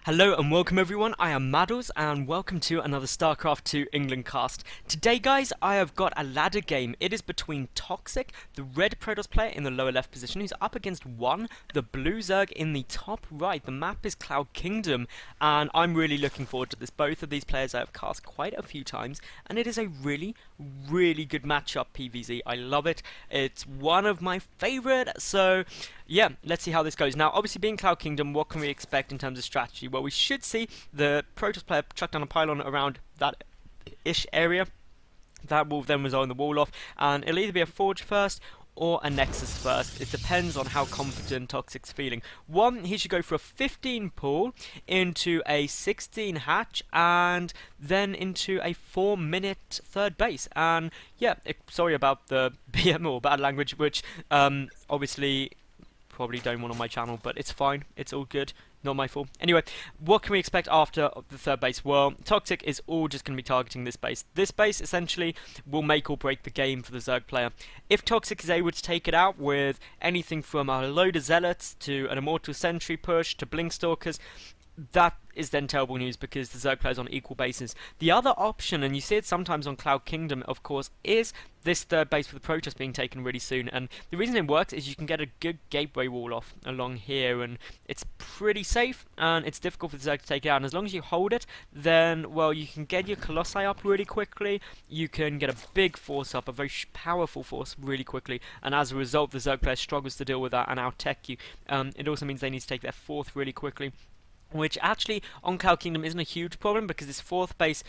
Hello and welcome everyone, I am Maddles and welcome to another StarCraft 2 England cast. Today guys, I have got a ladder game. It is between ToXiC, the red Protoss player in the lower left position, who's up against One, the blue Zerg in the top right. The map is Cloud Kingdom and I'm really looking forward to this. Both of these players I have cast quite a few times and it is a really good matchup, PvZ. I love it. It's one of my favourite, so yeah, let's see how this goes. Now, obviously being Cloud Kingdom, what can we expect in terms of strategy? Well, we should see the Protoss player chuck down a pylon around that ish area. That will then resolve the wall off, and it'll either be a Forge first or a Nexus first. It depends on how confident ToXic's feeling. One, he should go for a 15 pull into a 16 hatch and then into a 4-minute third base. And yeah, sorry about the BM or bad language, which obviously probably don't want on my channel, but it's fine, it's all good, not my fault. Anyway, what can we expect after the third base? Well, ToXiC is all just going to be targeting this base. This base essentially will make or break the game for the Zerg player. If ToXiC is able to take it out with anything from a load of Zealots to an Immortal Sentry push to Blinkstalkers, that is then terrible news because the Zerg player is on equal bases. The other option, and you see it sometimes on Cloud Kingdom, of course, is this third base for the Protoss being taken really soon. And the reason it works is you can get a good gateway wall off along here, and it's pretty safe, and it's difficult for the Zerg to take it out. And as long as you hold it, then, well, you can get your Colossi up really quickly, you can get a big force up, a very powerful force really quickly, and as a result, the Zerg player struggles to deal with that and out-tech you. It also means they need to take their fourth really quickly, which actually on Cloud Kingdom isn't a huge problem because this fourth base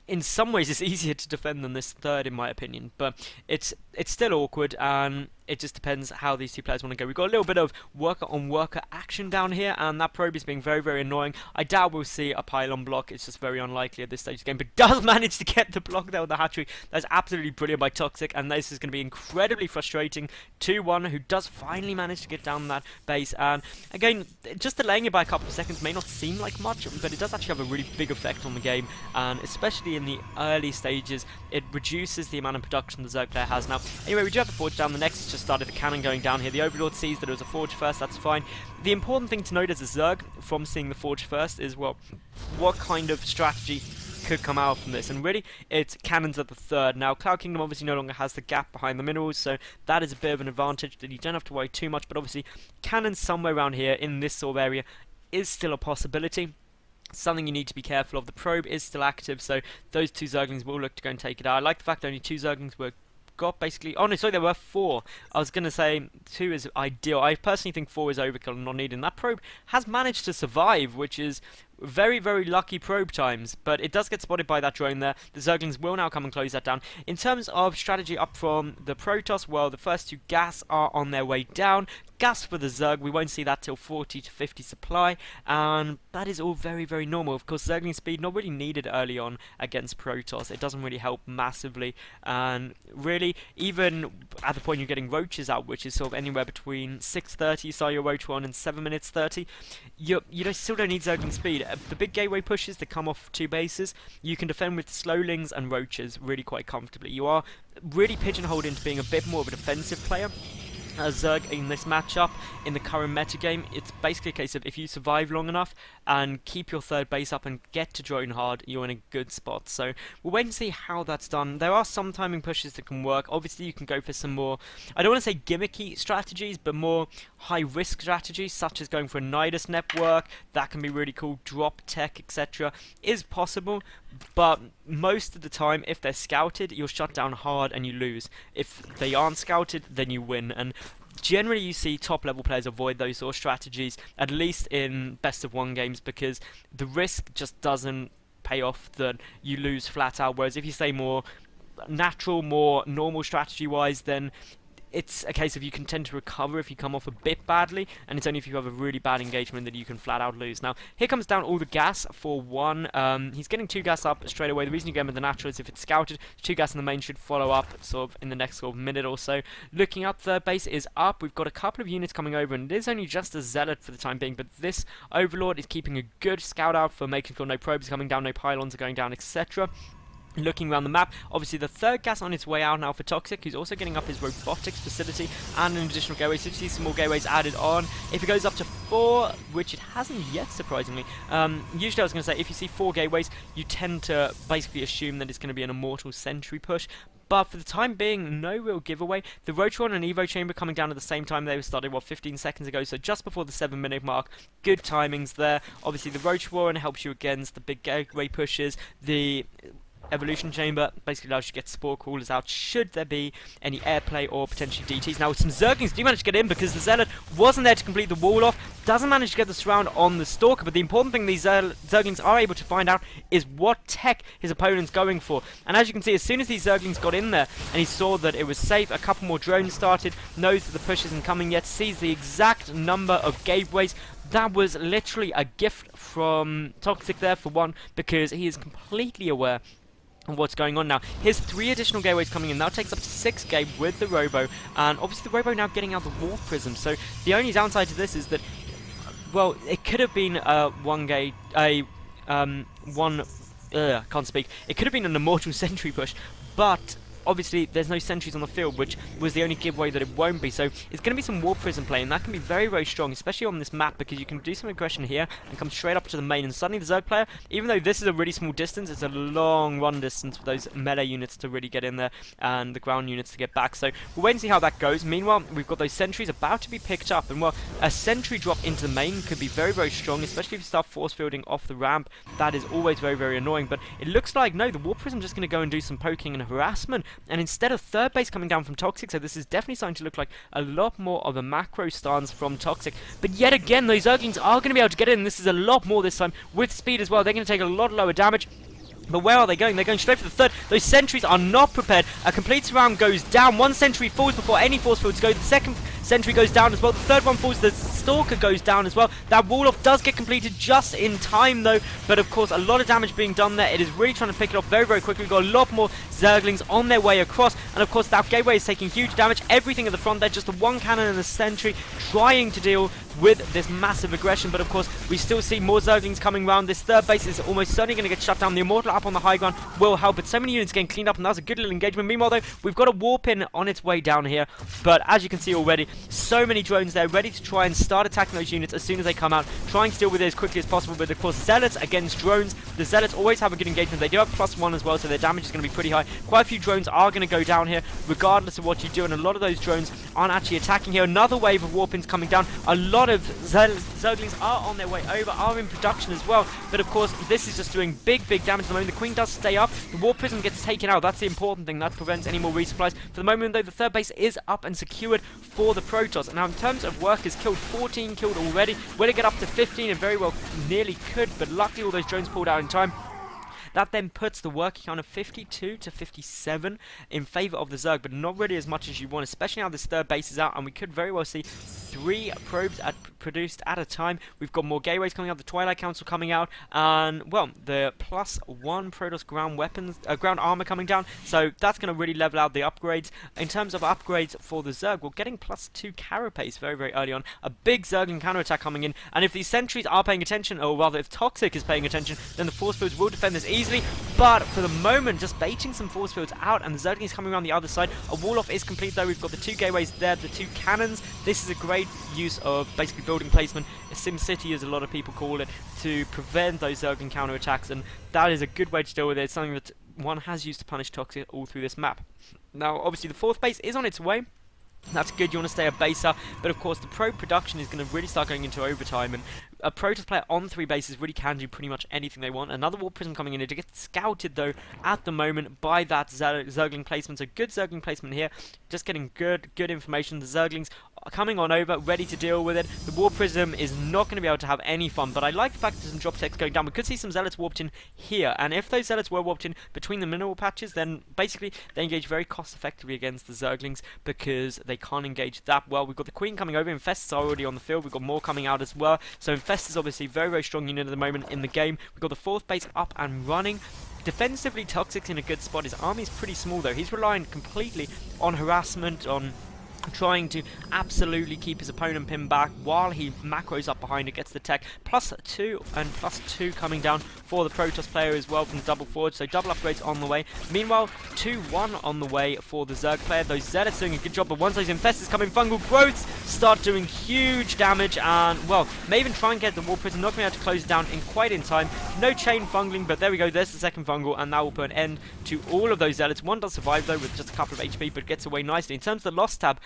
in some ways is easier to defend than this third in my opinion, but it's still awkward and it just depends how these two players want to go. We've got a little bit of worker on worker action down here, and that probe is being very annoying. I doubt we'll see a pylon block, it's just very unlikely at this stage of the game, but does manage to get the block there with the hatchery. That's absolutely brilliant by ToXiC, and this is going to be incredibly frustrating to One, who does finally manage to get down that base. And again, just delaying it by a couple of seconds may not seem like much, but it does actually have a really big effect on the game, and especially in the early stages, it reduces the amount of production the Zerg player has. Now, anyway, we do have the Forge down. The next just started the cannon going down here. The Overlord sees that it was a Forge first, that's fine. The important thing to note as a Zerg from seeing the Forge first is, well, what kind of strategy could come out from this, and really it's cannons at the third. Now Cloud Kingdom obviously no longer has the gap behind the minerals, so that is a bit of an advantage that you don't have to worry too much, but obviously cannons somewhere around here in this sort of area is still a possibility. Something you need to be careful of. The probe is still active, so those two Zerglings will look to go and take it out. I like the fact that only two Zerglings were got basically. Oh no, sorry, there were 4. I was going to say 2 is ideal. I personally think 4 is overkill and not needed. And that probe has managed to survive, which is very lucky probe times, but it does get spotted by that drone there. The Zerglings will now come and close that down. In terms of strategy up from the Protoss, well, the first 2 gas are on their way down. Gas for the Zerg, we won't see that till 40 to 50 supply, and that is all very normal. Of course, Zergling speed not really needed early on against Protoss. It doesn't really help massively, and really, even at the point you're getting roaches out, which is sort of anywhere between 6:30, you saw your roach one, and 7 minutes 30, you still don't need Zergling speed. The big gateway pushes that come off 2 bases, you can defend with slowlings and roaches really quite comfortably. You are really pigeonholed into being a bit more of a defensive player as Zerg in this matchup. In the current metagame, it's basically a case of if you survive long enough and keep your third base up and get to drone hard, you're in a good spot. So we'll wait and see how that's done. There are some timing pushes that can work. Obviously you can go for some more, I don't want to say gimmicky strategies, but more high risk strategies, such as going for a Nidus network. That can be really cool. Drop tech, etc. is possible, but most of the time if they're scouted, you're shut down hard and you lose. If they aren't scouted, then you win, and generally you see top level players avoid those sort of strategies, at least in best of 1 games, because the risk just doesn't pay off that you lose flat out. Whereas if you stay more natural, more normal strategy wise, then it's a case of you can tend to recover if you come off a bit badly, and it's only if you have a really bad engagement that you can flat out lose. Now, here comes down all the gas for One. He's getting 2 gas up straight away. The reason you get him with the natural is if it's scouted, 2 gas in the main should follow up sort of in the next sort of minute or so. Looking up, third base is up. We've got a couple of units coming over, and it is only just a Zealot for the time being, but this Overlord is keeping a good scout out for making sure no probes are coming down, no pylons are going down, etc. looking around the map. Obviously the third gas on its way out now for ToXiC, who's also getting up his robotics facility and an additional gateway, so you see some more gateways added on. If it goes up to 4, which it hasn't yet surprisingly, usually I was going to say if you see 4 gateways you tend to basically assume that it's going to be an immortal sentry push. But for the time being, no real giveaway. The Rotron and Evo Chamber coming down at the same time. They were started, 15 seconds ago, so just before the 7-minute mark. Good timings there. Obviously the Rotron helps you against the big gateway pushes. The Evolution Chamber basically allows you to get spore crawlers out should there be any airplay or potentially DTs. Now with some Zerglings do manage to get in because the Zealot wasn't there to complete the wall off, doesn't manage to get the surround on the Stalker, but the important thing these Zerglings are able to find out is what tech his opponent's going for. And as you can see, as soon as these Zerglings got in there and he saw that it was safe, a couple more drones started, knows that the push isn't coming yet, sees the exact number of gateways. That was literally a gift from ToXiC there for one, because he is completely aware and what's going on now. Here's 3 additional gateways coming in. Now takes up to 6 gate with the Robo, and obviously the Robo now getting out the War Prism. So the only downside to this is that, well, it could have been can't speak. It could have been an immortal sentry push, but obviously there's no sentries on the field, which was the only giveaway that it won't be. So it's going to be some War Prism play, and that can be very, very strong, especially on this map, because you can do some aggression here and come straight up to the main, and suddenly the Zerg player, even though this is a really small distance, it's a long run distance for those melee units to really get in there and the ground units to get back. So we'll wait and see how that goes. Meanwhile, we've got those sentries about to be picked up, and well, a sentry drop into the main could be very, very strong, especially if you start force fielding off the ramp. That is always very, very annoying, but it looks like, no, the War Prism just going to go and do some poking and harassment, and instead of third base coming down from ToXiC, so this is definitely starting to look like a lot more of a macro stance from ToXiC. But yet again, those Zerglings are going to be able to get in. This is a lot more this time with speed as well. They're going to take a lot lower damage. But where are they going? They're going straight for the third. Those sentries are not prepared. A complete surround goes down. One sentry falls before any force fields go. The second sentry goes down as well. The third one falls. The Stalker goes down as well. That wall off does get completed just in time though. But of course, a lot of damage being done there. It is really trying to pick it off very, very quickly. We've got a lot more Zerglings on their way across. And of course, that gateway is taking huge damage. Everything at the front there. Just the one cannon and the sentry trying to deal with this massive aggression. But of course, we still see more Zerglings coming around. This third base is almost certainly going to get shut down. The Immortal up on the high ground will help, but so many units getting cleaned up, and that was a good little engagement. Meanwhile though, we've got a warp in on its way down here, but as you can see already, so many drones there ready to try and start attacking those units as soon as they come out, trying to deal with it as quickly as possible. But of course, Zealots against drones, the Zealots always have a good engagement. They do have +1 as well, so their damage is going to be pretty high. Quite a few drones are going to go down here regardless of what you do, and a lot of those drones aren't actually attacking here. Another wave of warp-ins coming down. A lot of Zerglings are on their way over, are in production as well, but of course this is just doing big damage at the moment. The Queen does stay up, the War Prism gets taken out. That's the important thing, that prevents any more resupplies. For the moment though, the third base is up and secured for the Protoss. Now in terms of workers killed, 14 killed already. Will it get up to 15? It very well nearly could, but luckily all those drones pulled out in time. That then puts the worker count of 52 to 57 in favour of the Zerg, but not really as much as you want, especially now this third base is out, and we could very well see 3 probes produced at a time. We've got more gateways coming out, the Twilight Council coming out, and, well, the +1 Protoss ground weapons, ground armor coming down, so that's going to really level out the upgrades. In terms of upgrades for the Zerg, we're getting +2 carapace very, very early on. A big Zergling counterattack coming in, and if these sentries are paying attention, or rather if ToXiC is paying attention, then the force fields will defend this easily. But for the moment, just baiting some force fields out, and the Zerglings coming around the other side. A wall off is complete though. We've got the 2 gateways there, the 2 cannons. This is a great use of basically building placement, Sim City as a lot of people call it, to prevent those Zergling counterattacks, and that is a good way to deal with it. It's something that one has used to punish ToXiC all through this map. Now obviously the 4th base is on its way. That's good, you want to stay a base up, but of course the pro production is going to really start going into overtime, and a Protoss player on 3 bases really can do pretty much anything they want. Another War Prism coming in. It gets scouted though at the moment by that Zergling placement, so good Zergling placement here, just getting good information. The Zerglings are coming on over, ready to deal with it. The War Prism is not going to be able to have any fun, but I like the fact that there's some drop techs going down. We could see some Zealots warped in here, and if those Zealots were warped in between the mineral patches, then basically they engage very cost effectively against the Zerglings, because they can't engage that well. We've got the Queen coming over, Infestors are already on the field, we've got more coming out as well, so Infestors obviously very, very strong unit at the moment in the game. We've got the 4th base up and running. Defensively, ToXic's in a good spot. His army is pretty small though. He's relying completely on harassment, on trying to absolutely keep his opponent pinned back while he macros up behind it, gets the tech, +2 and +2 coming down for the Protoss player as well from the double forge, so double upgrades on the way. Meanwhile, 2-1 on the way for the Zerg player. Those Zealots doing a good job, but once those Infestors come in, fungal growths start doing huge damage, and, well, may even try and get the War Prism, not going to be able to close it down quite in time. No chain fungling, but there we go, there's the second fungal, and that will put an end to all of those Zealots. One does survive, though, with just a couple of HP, but gets away nicely. In terms of the loss tab,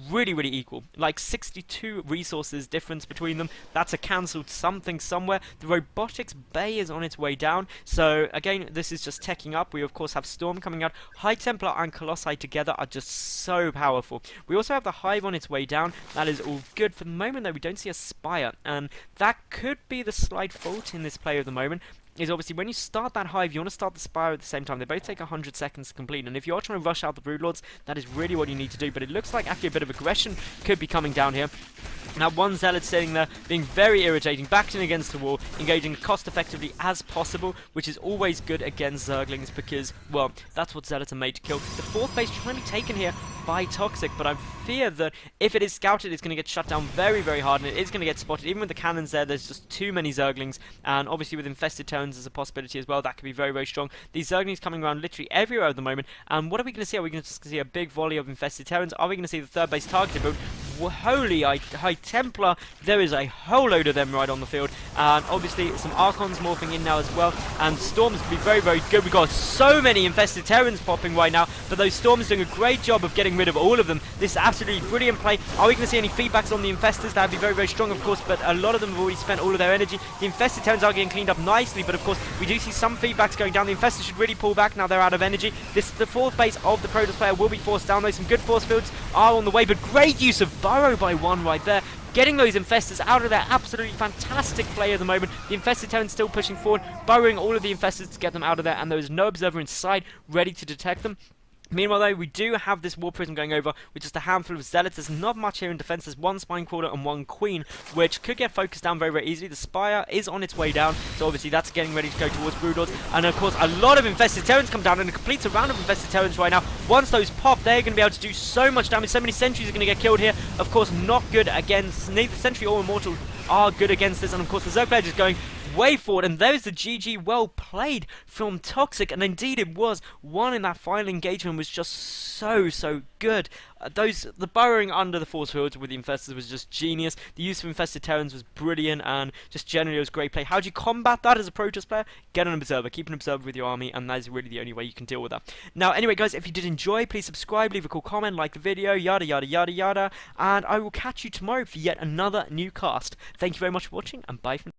really equal, like 62 resources difference between them. That's a cancelled something somewhere. The robotics bay is on its way down, so again, this is just teching up. We of course have Storm coming out. High Templar and Colossi together are just so powerful. We also have the Hive on its way down. That is all good. For the moment though, we don't see a Spire, and that could be the slight fault in this play at the moment. Is obviously when you start that Hive, you want to start the Spire at the same time. They both take 100 seconds to complete, and if you are trying to rush out the Broodlords, that is really what you need to do. But it looks like actually a bit of aggression could be coming down here. Now, one Zealot sitting there, being very irritating, backed in against the wall, engaging cost effectively as possible, which is always good against Zerglings because, well, that's what Zealots are made to kill. The fourth base trying to be taken here by ToXiC, but I fear that if it is scouted, it's going to get shut down very hard, and it is going to get spotted. Even with the cannons there's just too many Zerglings, and obviously with infested Terrans there's a possibility as well. That could be very strong. These Zerglings coming around literally everywhere at the moment, and what are we going to see? Are we going to see a big volley of infested Terrans? Are we going to see the third base targeted? But holy High Templar, there is a whole load of them right on the field, and obviously some Archons morphing in now as well, and Storms can be very good. We've got so many infested Terrans popping right now, but those Storms doing a great job of getting rid of all of them. This is absolutely brilliant play. Are we going to see any feedbacks on the Infestors? That would be very strong, of course, but a lot of them have already spent all of their energy. The infested Terrans are getting cleaned up nicely, but of course we do see some feedbacks going down. The Infestors should really pull back now they're out of energy. The fourth base of the Protoss player will be forced down, though. Some good force fields are on the way, but great use of Burrow by one right there, getting those Infestors out of there. Absolutely fantastic play at the moment. The Infested Terrans still pushing forward, burrowing all of the Infestors to get them out of there, and there is no Observer inside ready to detect them. Meanwhile, though, we do have this War Prism going over with just a handful of Zealots. There's not much here in defense. There's one Spine Crawler and one Queen, which could get focused down very easily. The Spire is on its way down, so obviously that's getting ready to go towards Broodlords. And of course, a lot of Infested Terrans come down, and it completes a round of Infested Terrans right now. Once those pop, they're going to be able to do so much damage. So many Sentries are going to get killed here. Of course, not good against neither Sentry or Immortal are good against this, and of course the Zerg player just going way forward, and there's the GG. Well played from ToXiC, and indeed it was. One in that final engagement was just so good. The burrowing under the force fields with the Infestors was just genius. The use of Infested Terrans was brilliant, and just generally it was great play. How do you combat that as a Protoss player? Get an Observer. Keep an Observer with your army, and that is really the only way you can deal with that. Now, anyway, guys, if you did enjoy, please subscribe, leave a cool comment, like the video, yada, and I will catch you tomorrow for yet another new cast. Thank you very much for watching, and bye for now.